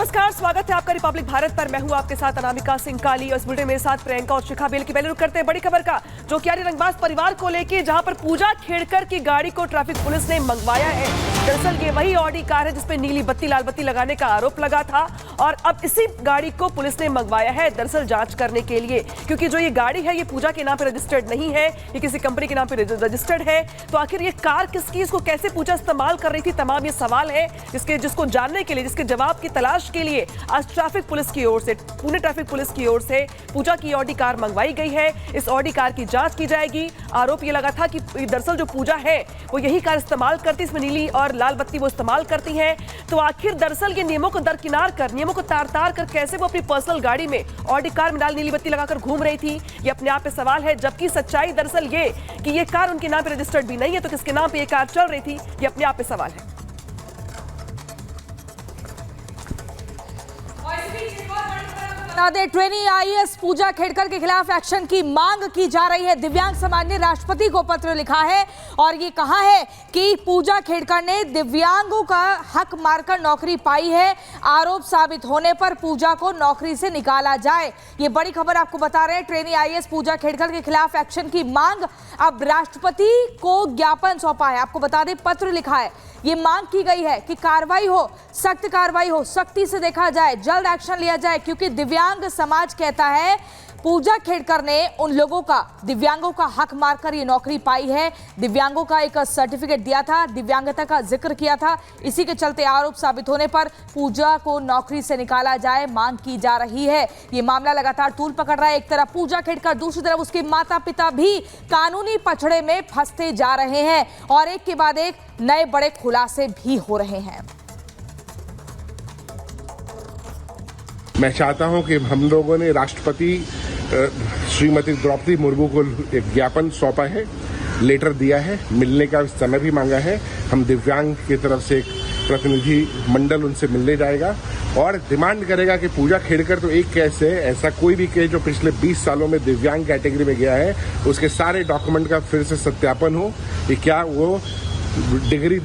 नमस्कार, स्वागत है आपका रिपब्लिक भारत पर। मैं हूं आपके साथ अनामिका सिंह काली और इस बुलेटिन मेरे साथ प्रियंका और शिखा बेल की। पहले रुक करते हैं बड़ी खबर का, जो कि रंगबाज परिवार को लेकर, जहां पर पूजा खेड़कर की गाड़ी को ट्रैफिक पुलिस ने मंगवाया है। दरअसल ये वही ऑडी कार है जिसपे नीली बत्ती लाल बत्ती लगाने का आरोप लगा था और अब इसी गाड़ी को पुलिस ने मंगवाया है दरअसल जांच करने के लिए, क्योंकि जो ये गाड़ी है ये पूजा के नाम पे रजिस्टर्ड नहीं है, ये किसी कंपनी के नाम पे रजिस्टर्ड है। तो आखिर ये कार किसकी, इसको कैसे पूजा इस्तेमाल कर रही थी, तमाम ये सवाल है जिसको जानने के लिए, जिसके जवाब की तलाश के लिए आज ट्रैफिक पुलिस की ओर से, पुणे ट्रैफिक पुलिस की ओर से पूजा की ऑडी कार मंगवाई गई है। इस ऑडी कार की जांच की जाएगी। आरोप ये लगा था कि दरअसल जो पूजा है वो यही कार इस्तेमाल करती, इसमें नीली और लाल बत्ती वो इस्तेमाल करती हैं। तो आखिर दरअसल ये नियमों को दरकिनार कर, नियमों को तार कर कैसे वो अपनी पर्सनल गाड़ी में ऑडी कार में लाल नीली बत्ती लगाकर घूम रही थी, ये अपने आप पे सवाल है। जबकि सच्चाई दरअसल ये कि ये कार उनके नाम पे रजिस्टर्ड भी नहीं है, तो किसके नाम पे ये कार चल रही थी, ये अपने आप पे सवाल है। ट्रेनी आईएएस पूजा खेड़कर के खिलाफ एक्शन की मांग की जा रही है। दिव्यांग समाज ने राष्ट्रपति को पत्र लिखा है और ये कहा है कि पूजा खेड़कर ने दिव्यांगों का हक मारकर नौकरी पाई है। आरोप साबित होने पर पूजा को नौकरी से निकाला जाए। ये बड़ी खबर आपको बता रहे हैं। ट्रेनी आईएएस पूजा खेड़कर के खिलाफ एक्शन की मांग, अब राष्ट्रपति को ज्ञापन सौंपा है। आपको बता दें, पत्र लिखा है। ये मांग की गई है कि कार्रवाई हो, सख्त कार्रवाई हो, सख्ती से देखा जाए, जल्द एक्शन लिया जाए, क्योंकि दिव्यांग समाज कहता है पूजा खेड़कर ने उन लोगों का, दिव्यांगों का हक मारकर ये नौकरी पाई है। दिव्यांगों का एक सर्टिफिकेट दिया था, दिव्यांगता का जिक्र किया था, इसी के चलते आरोप साबित होने पर पूजा को नौकरी से निकाला जाए, मांग की जा रही है। ये मामला लगातार तूल पकड़ रहा है। एक तरफ पूजा खेड़कर, दूसरी तरफ उसके माता पिता भी कानूनी पछड़े में फंसते जा रहे हैं और एक के बाद एक नए बड़े खुलासे भी हो रहे हैं। मैं चाहता हूं कि हम लोगों ने राष्ट्रपति श्रीमती द्रौपदी मुर्मू को एक ज्ञापन सौंपा है, लेटर दिया है, मिलने का समय भी मांगा है। हम दिव्यांग की तरफ से एक प्रतिनिधि मंडल उनसे मिलने जाएगा और डिमांड करेगा कि पूजा खेड़कर तो एक केस है, ऐसा कोई भी केस जो पिछले 20 सालों में दिव्यांग कैटेगरी में गया है उसके सारे डॉक्यूमेंट का फिर से सत्यापन हो कि क्या वो डिग्री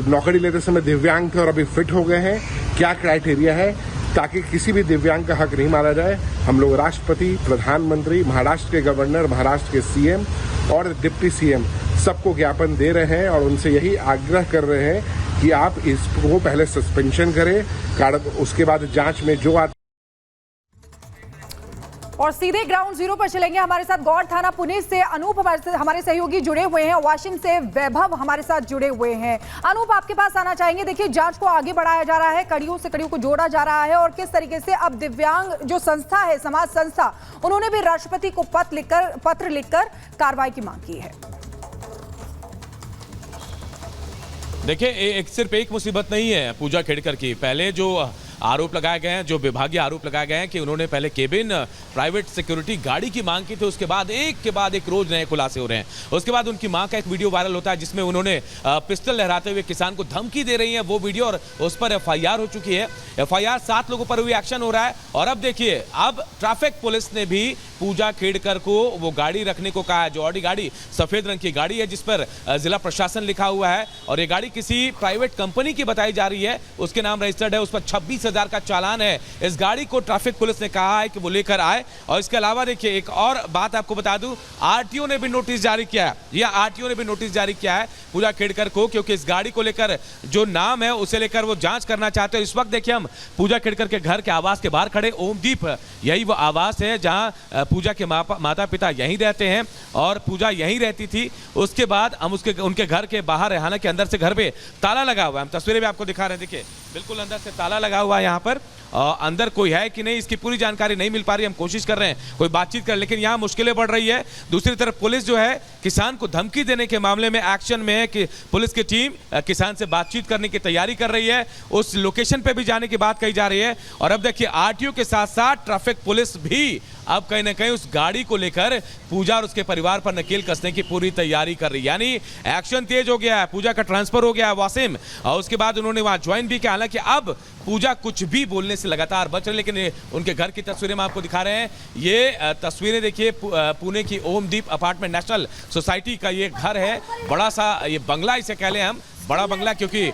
नौकरी लेते समय दिव्यांग थे और अभी फिट हो गए हैं, क्या क्राइटेरिया है, ताकि किसी भी दिव्यांग का हक नहीं मारा जाए। हम लोग राष्ट्रपति, प्रधानमंत्री, महाराष्ट्र के गवर्नर, महाराष्ट्र के सीएम और डिप्टी सीएम सबको ज्ञापन दे रहे हैं और उनसे यही आग्रह कर रहे हैं कि आप इसको पहले सस्पेंशन करें, उसके बाद जांच में जो और सीधे ग्राउंड जीरो पर चलेंगे। हमारे साथ गौड़ थाना पुणे से अनूप हमारे सहयोगी जुड़े हुए हैं, वाशिम से वैभव हमारे साथ जुड़े हुए हैं। अनूप, आपके पास आना चाहेंगे। देखिए, जांच को आगे बढ़ाया जा रहा है, कड़ियों से कड़ियों को जोड़ा जा रहा है और किस तरीके से अब दिव्यांग जो संस्था है, समाज संस्था, उन्होंने भी राष्ट्रपति को पत्र लिखकर कार्रवाई की मांग की है। देखिए, सिर्फ एक मुसीबत नहीं है पूजा खेड़कर की। पहले जो आरोप लगाए गए हैं, जो विभागीय आरोप लगाए गए हैं कि उन्होंने पहले केबिन प्राइवेट सिक्योरिटी गाड़ी की मांग की थी, उसके बाद एक के बाद एक रोज नए खुलासे हो रहे हैं। उसके बाद उनकी मां का एक वीडियो वायरल होता है जिसमें उन्होंने पिस्टल लहराते हुए किसान को धमकी दे रही हैं, वो वीडियो, और उस पर एफआईआर हो चुकी है। एफआईआर 7 लोगों पर हुई, एक्शन हो रहा है। और अब देखिए, अब ट्रैफिक पुलिस ने भी पूजा खेड़कर को वो गाड़ी रखने को कहा है, जो ऑडी गाड़ी, सफेद रंग की गाड़ी है जिस पर जिला प्रशासन लिखा हुआ है और ये गाड़ी किसी प्राइवेट कंपनी की बताई जा रही है, उसके नाम रजिस्टर्ड है, उस पर 26,000 का चालान है। इस गाड़ी को ट्रैफिक पुलिस ने कहा है कि वो लेकर आए। और इसके अलावा देखिए, एक और बात आपको बता दूं, आरटीओ ने भी नोटिस जारी किया है, पूजा खेड़कर को, क्योंकि इस गाड़ी को लेकर जो नाम है उसे लेकर वो जांच करना चाहते हैं। इस वक्त देखिए, हम पूजा खेड़कर के घर के आवास के बाहर खड़े, ओमदीप, यही वो आवास है जहां पूजा के माता पिता यहीं रहते हैं और पूजा यहीं रहती थी। उसके बाद हम उनके घर के बाहर, हालांकि अंदर से घर पे ताला लगा हुआ है, हम तस्वीरें भी आपको दिखा रहे हैं। देखिए, बिल्कुल अंदर से ताला लगा हुआ है यहाँ पर। अंदर कोई है कि नहीं इसकी पूरी जानकारी नहीं मिल पा रही, हम कोशिश कर रहे हैं कोई बातचीत कर, लेकिन यहाँ मुश्किलें बढ़ रही है। दूसरी तरफ पुलिस जो है किसान को धमकी देने के मामले में एक्शन में है कि पुलिस की टीम किसान से बातचीत करने की तैयारी कर रही है, उस लोकेशन पे भी जाने की बात कही जा रही है। और अब देखिए, आरटीओ के साथ साथ ट्रैफिक पुलिस भी अब कहीं ना कहीं उस गाड़ी को लेकर पूजा और उसके परिवार पर नकेल कसने की पूरी तैयारी कर रही है। यानी एक्शन तेज हो गया है, पूजा का ट्रांसफर हो गया है वासिम, और उसके बाद उन्होंने वहां ज्वाइन भी किया। हालांकि अब पूजा कुछ भी बोलने से लगातार बच रहे, लेकिन उनके घर की तस्वीरें हम आपको दिखा रहे हैं। ये तस्वीरें देखिए, पुणे की ओमदीप अपार्टमेंट नेशनल सोसाइटी का ये घर है, बड़ा सा ये बंगला इसे कह लें हम, बड़ा बंगला, क्योंकि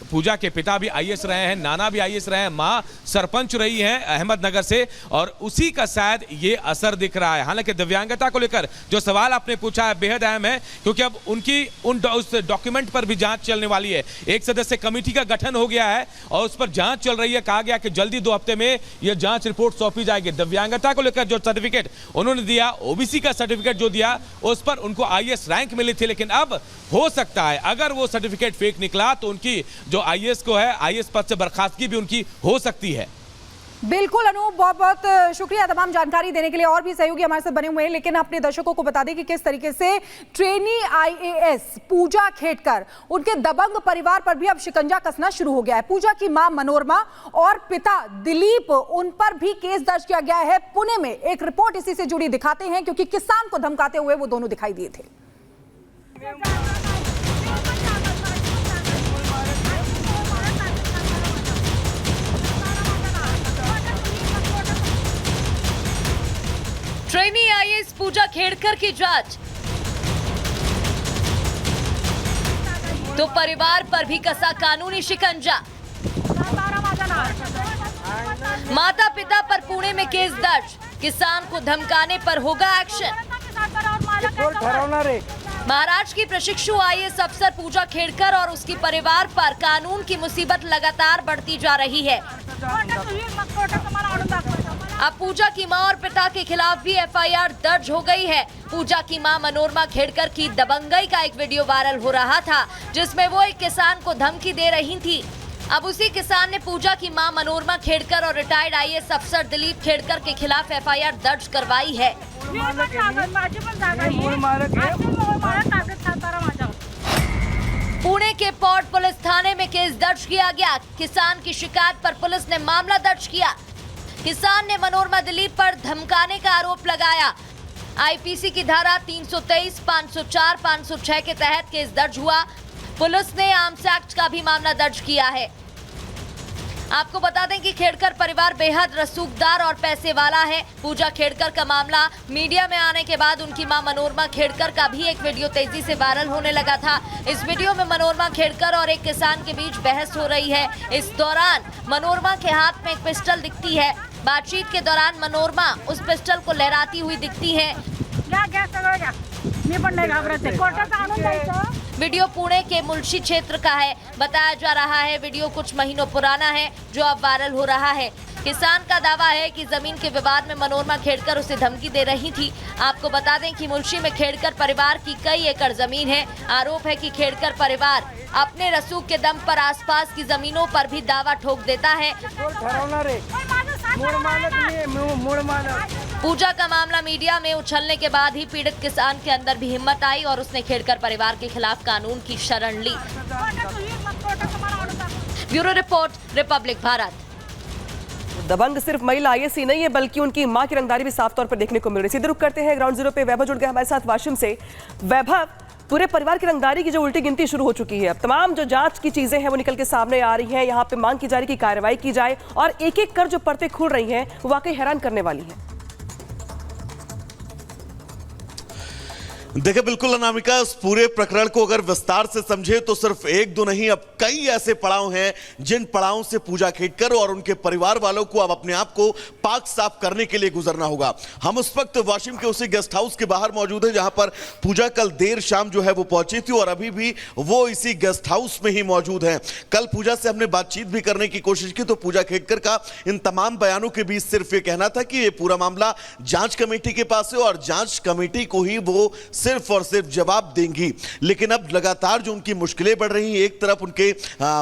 पूजा के पिता भी आईएएस रहे हैं, नाना भी आईएएस रहे हैं, मां सरपंच रही हैं अहमदनगर से, और उसी का शायद ये असर दिख रहा है। हालांकि दिव्यांगता को लेकर जो सवाल आपने पूछा है बेहद अहम है, क्योंकि अब उनकी उस डॉक्यूमेंट पर भी जांच चलने वाली है। एक सदस्य कमेटी का गठन हो गया है और उस पर जांच चल रही है। कहा गया कि जल्दी 2 हफ्ते में यह जांच रिपोर्ट सौंपी जाएगी। दिव्यांगता को लेकर जो सर्टिफिकेट उन्होंने दिया, ओबीसी का सर्टिफिकेट जो दिया, उस पर उनको आईएएस रैंक मिली थी, लेकिन अब हो सकता है अगर वो सर्टिफिकेट फेक निकला तो उनकी जो आईएएस को है, आईएएस पद से बर्खास्तगी भी उनकी हो सकती है। बिल्कुल अनूप, बहुत बहुत शुक्रिया तमाम जानकारी देने के लिए। और भी सहयोगी हमारे साथ बने हुए हैं, लेकिन अपने दर्शकों को बता दें कि किस तरीके से ट्रेनी आईएएस पूजा खेड़कर, उनके दबंग परिवार पर भी अब शिकंजा कसना शुरू हो गया है। पूजा की मां मनोरमा और पिता दिलीप, उन पर भी केस दर्ज किया गया है पुणे में। एक रिपोर्ट इसी से जुड़ी दिखाते हैं, क्योंकि किसान को धमकाते हुए वो दोनों दिखाई दिए थे। ट्रेनी आईएएस पूजा खेड़कर की जांच, तो परिवार पर भी कसा कानूनी शिकंजा। माता पिता पर पुणे में केस दर्ज, किसान को धमकाने पर होगा एक्शन। महाराष्ट्र की प्रशिक्षु आईएएस अफसर पूजा खेड़कर और उसके परिवार पर कानून की मुसीबत लगातार बढ़ती जा रही है। अब पूजा की मां और पिता के खिलाफ भी एफआईआर दर्ज हो गई है। पूजा की मां मनोरमा खेड़कर की दबंगई का एक वीडियो वायरल हो रहा था, जिसमें वो एक किसान को धमकी दे रही थी। अब उसी किसान ने पूजा की मां मनोरमा खेड़कर और रिटायर्ड आईएएस अफसर दिलीप खेड़कर के खिलाफ एफआईआर दर्ज करवाई है। पुणे के पोर्ट पुलिस थाने में केस दर्ज किया गया। किसान की शिकायत पर पुलिस ने मामला दर्ज किया। किसान ने मनोरमा दिलीप पर धमकाने का आरोप लगाया। आईपीसी की धारा 323, 504, 506 के तहत केस दर्ज हुआ। पुलिस ने आर्म्स एक्ट का भी मामला दर्ज किया है। आपको बता दें कि खेड़कर परिवार बेहद रसूखदार और पैसे वाला है। पूजा खेड़कर का मामला मीडिया में आने के बाद उनकी मां मनोरमा खेड़कर का भी एक वीडियो तेजी से वायरल होने लगा था। इस वीडियो में मनोरमा खेड़कर और एक किसान के बीच बहस हो रही है। इस दौरान मनोरमा के हाथ में एक पिस्टल दिखती है। बातचीत के दौरान मनोरमा उस पिस्टल को लहराती हुई दिखती है। वीडियो पुणे के मुल्शी क्षेत्र का है। बताया जा रहा है वीडियो कुछ महीनों पुराना है, जो अब वायरल हो रहा है। किसान का दावा है कि जमीन के विवाद में मनोरमा खेड़कर उसे धमकी दे रही थी। आपको बता दें कि मुल्शी में खेड़कर परिवार की कई एकड़ जमीन है। आरोप है कि खेड़कर परिवार अपने रसूख के दम पर आसपास की जमीनों पर भी दावा ठोक देता है। पूजा का मामला मीडिया में उछलने के बाद ही पीड़ित किसान के अंदर भी हिम्मत आई और उसने खेड़कर परिवार के खिलाफ कानून की शरण ली। Bureau report, republic Bharat. दबंग सिर्फ महिला आईएएस ही नहीं है, बल्कि उनकी मां की रंगदारी भी साफ तौर पर देखने को मिल रही है। सीधे रुक करते हैं ग्राउंड जीरो पे। वैभव जुड़ गया हमारे साथ वाशिम से। वैभव, पूरे परिवार की रंगदारी की जो उल्टी गिनती शुरू हो चुकी है, अब तमाम जो जांच की चीजें हैं वो निकल के सामने आ रही हैं। यहाँ पे मांग की जा रही है कि कार्रवाई की जाए और एक एक कर जो परतें खुल रही हैं वो वाकई हैरान करने वाली है। देखिए बिल्कुल अनामिका, इस पूरे प्रकरण को अगर विस्तार से समझे तो सिर्फ एक दो नहीं, अब कई ऐसे पड़ाव हैं जिन पड़ावों से पूजा खेड़कर और उनके परिवार वालों को अब अपने आप को पाक साफ करने के लिए गुजरना होगा। हम उस वक्त वाशिम के उसी गेस्ट हाउस के बाहर मौजूद हैं जहां पर पूजा कल देर शाम जो है वो पहुंची थी और अभी भी वो इसी गेस्ट हाउस में ही मौजूद है। कल पूजा से हमने बातचीत भी करने की कोशिश की तो पूजा खेड़कर का इन तमाम बयानों के बीच सिर्फ ये कहना था कि ये पूरा मामला जांच कमेटी के पास है और जांच कमेटी को ही वो सिर्फ और सिर्फ जवाब देंगी। लेकिन अब लगातार जो उनकी मुश्किलें बढ़ रही हैं, एक तरफ उनके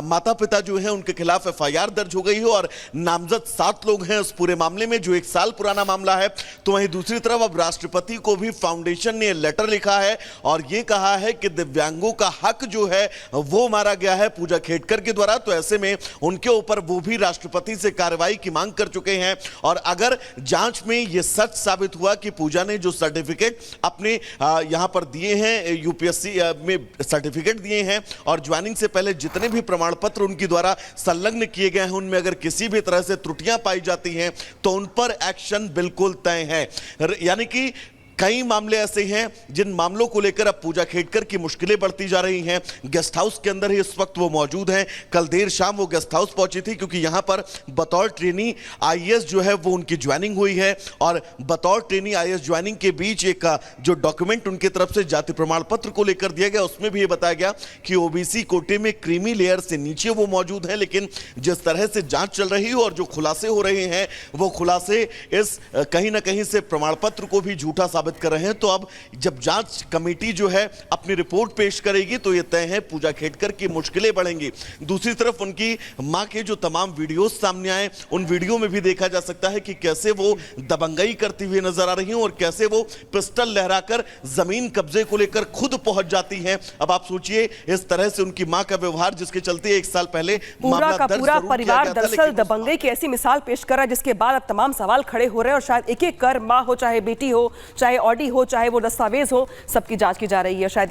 माता पिता जो हैं उनके खिलाफ एफआईआर दर्ज हो गई है और नामजद 7 लोग हैं उस पूरे मामले में, जो 1 साल पुराना मामला है। तो वहीं दूसरी तरफ अब राष्ट्रपति को भी फाउंडेशन ने लेटर लिखा है और यह कहा है कि दिव्यांगों का हक जो है वो मारा गया है पूजा खेड़कर के द्वारा। तो ऐसे में उनके ऊपर वो भी राष्ट्रपति से कार्रवाई की मांग कर चुके हैं और अगर जांच में यह सच साबित हुआ कि पूजा ने जो सर्टिफिकेट अपने यहां पर दिए हैं, यूपीएससी में सर्टिफिकेट दिए हैं और ज्वाइनिंग से पहले जितने भी प्रमाण पत्र उनके द्वारा संलग्न किए गए हैं, उनमें अगर किसी भी तरह से त्रुटियां पाई जाती हैं तो उन पर एक्शन बिल्कुल तय है। यानी कि कई मामले ऐसे हैं जिन मामलों को लेकर अब पूजा खेड़कर की मुश्किलें बढ़ती जा रही हैं। गेस्ट हाउस के अंदर ही इस वक्त वो मौजूद हैं। कल देर शाम वो गेस्ट हाउस पहुंची थी क्योंकि यहां पर बतौर ट्रेनी आईएएस जो है वो उनकी ज्वाइनिंग हुई है और बतौर ट्रेनी आईएएस ज्वाइनिंग के बीच एक जो डॉक्यूमेंट उनके तरफ से जाति प्रमाण पत्र को लेकर दिया गया, उसमें भी ये बताया गया कि ओबीसी कोटे में क्रीमी लेयर से नीचे वो मौजूद है। लेकिन जिस तरह से जांच चल रही है और जो खुलासे हो रहे हैं वो खुलासे इस कहीं ना कहीं से प्रमाण पत्र को भी झूठा साबित कर रहे हैं। तो अब जब जांच कमेटी जो है अपनी रिपोर्ट पेश करेगी तो यह तय है पूजा खेड़कर की मुश्किलें बढ़ेंगी। दूसरी तरफ उनकी मां के जो तमाम वीडियोस सामने आए, उन वीडियो में भी देखा जा सकता है कि कैसे वो दबंगई करती हुई नजर आ रही हैं और कैसे वो पिस्टल लहराकर जमीन कब्जे को लेकर खुद पहुंच जाती हैं। अब आप सोचिए इस तरह से उनकी मां का व्यवहार, जिसके चलते 1 साल पहले पूरा का पूरा परिवार दरअसल दबंगई की ऐसी मिसाल पेश कर रहा है जिसके बाद अब तमाम सवाल खड़े हो रहे हैं और शायद एक एक कर मां हो चाहे बेटी हो चाहे ऑडी हो चाहे वो दस्तावेज हो, सबकी जांच की जा रही है। शायद